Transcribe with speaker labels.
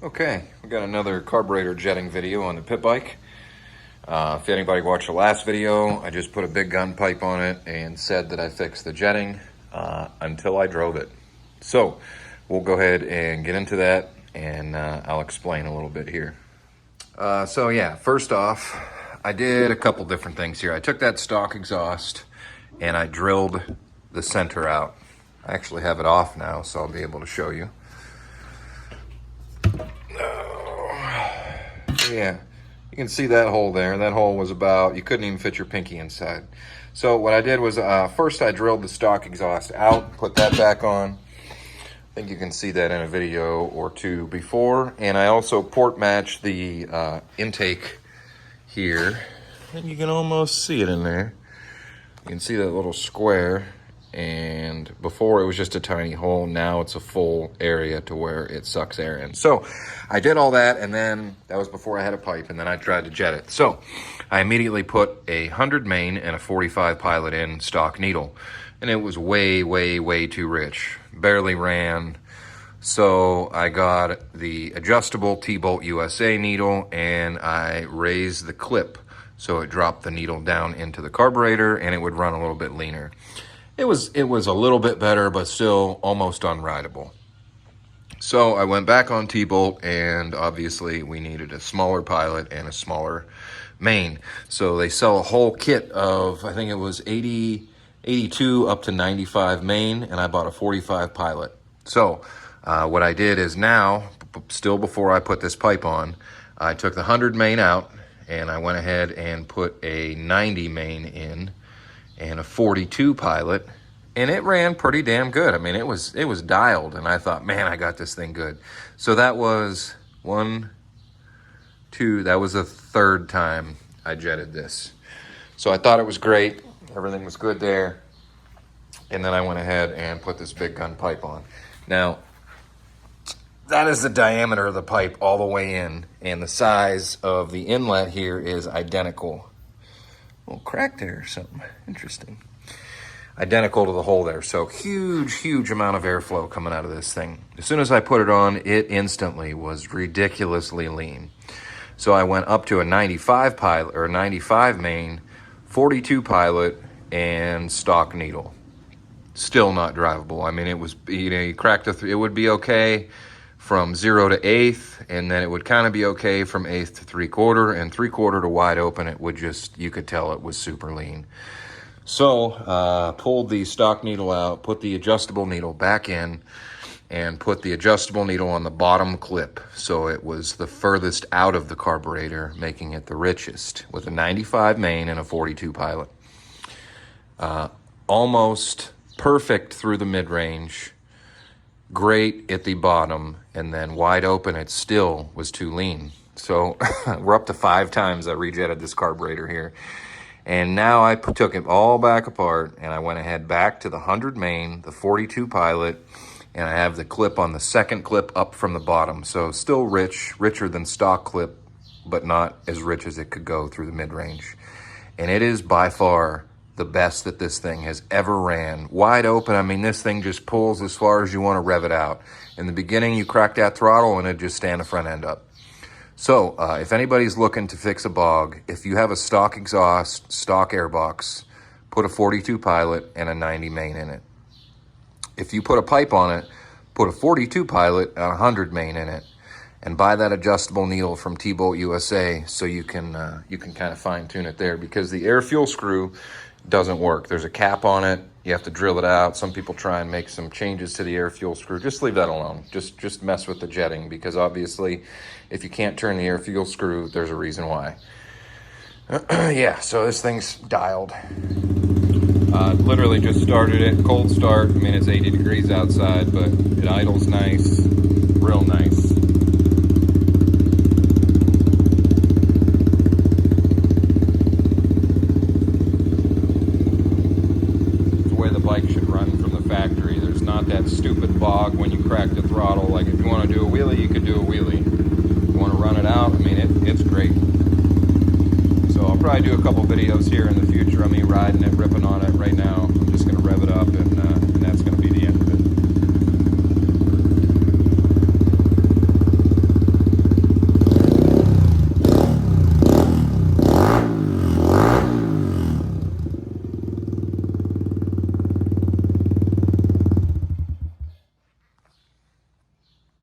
Speaker 1: Okay, we got another carburetor jetting video on the pit bike. If anybody watched the last video, I just put a big gun pipe on it and said that I fixed the jetting until I drove it. So we'll go ahead and get into that, and I'll explain a little bit here. So yeah, first off, I did a couple different things here. I took that stock exhaust and I drilled the center out. I actually have it off now, so I'll be able to show you. Yeah, you can see that hole there. That hole was about, you couldn't even fit your pinky inside. So what I did was, first I drilled the stock exhaust out, put that back on. I think you can see that in a video or two before. And I also port matched the intake here. And you can almost see it in there. You can see that little square. And before it was just a tiny hole, now it's a full area to where it sucks air in. So I did all that, and then that was before I had a pipe, and then I tried to jet it. So I immediately put a 100 main and a 45 pilot in stock needle, and it was way too rich. Barely ran. So I got the adjustable TBOLTUSA needle, and I raised the clip so it dropped the needle down into the carburetor, and it would run a little bit leaner. It was a little bit better, but still almost unrideable. So I went back on T-Bolt, and obviously we needed a smaller pilot and a smaller main. So they sell a whole kit of, I think it was 82 up to 95 main, and I bought a 45 pilot. So what I did is now, still before I put this pipe on, I took the 100 main out, and I went ahead and put a 90 main in, and a 42 pilot, and it ran pretty damn good. I mean, it was dialed, and I thought, man, I got this thing good. So that was that was the third time I jetted this. So I thought it was great. Everything was good there. And then I went ahead and put this big gun pipe on. Now, that is the diameter of the pipe all the way in, and the size of the inlet here is identical. A little crack there or something. Interesting. Identical to the hole there. So huge amount of airflow coming out of this thing. As soon as I put it on, it instantly was ridiculously lean. So I went up to a 95 pilot, or 95 main, 42 pilot, and stock needle. Still not drivable. I mean, it was, you cracked it would be okay from 0 to 1/8, and then it would kind of be okay from 1/8 to 3/4, and 3/4 to wide open, it would just, you could tell it was super lean. So pulled the stock needle out, put the adjustable needle back in, and put the adjustable needle on the bottom clip, so it was the furthest out of the carburetor, making it the richest, with a 95 main and a 42 pilot. Almost perfect through the mid-range, great at the bottom, and then wide open it still was too lean. So we're up to 5 times I rejetted this carburetor here. And now I took it all back apart, and I went ahead back to the 100 main, the 42 pilot, and I have the clip on the second clip up from the bottom. So still richer than stock clip, but not as rich as it could go through the mid-range. And it is by far the best that this thing has ever ran. Wide open, I mean, this thing just pulls as far as you want to rev it out. In the beginning, you crack that throttle and it just stand the front end up. So if anybody's looking to fix a bog, if you have a stock exhaust, stock airbox, put a 42 pilot and a 90 main in it. If you put a pipe on it, put a 42 pilot and a 100 main in it, and buy that adjustable needle from TBOLTUSA so you can kind of fine tune it there, because the air fuel screw doesn't work. There's a cap on it. You have to drill it out. Some people try and make some changes to the air fuel screw. Just leave that alone. Just mess with the jetting, because obviously if you can't turn the air fuel screw, there's a reason why. Yeah, so this thing's dialed. Literally just started it, cold start. I mean, it's 80 degrees outside, but it idles nice, real nice. Factory. There's not that stupid bog when you crack the throttle. Like, if you want to do a wheelie, you could do a wheelie. If you want to run it out, I mean, it's great. So I'll probably do a couple videos here in the future of me riding it, ripping on it. Right now, I'm just going to rev it up and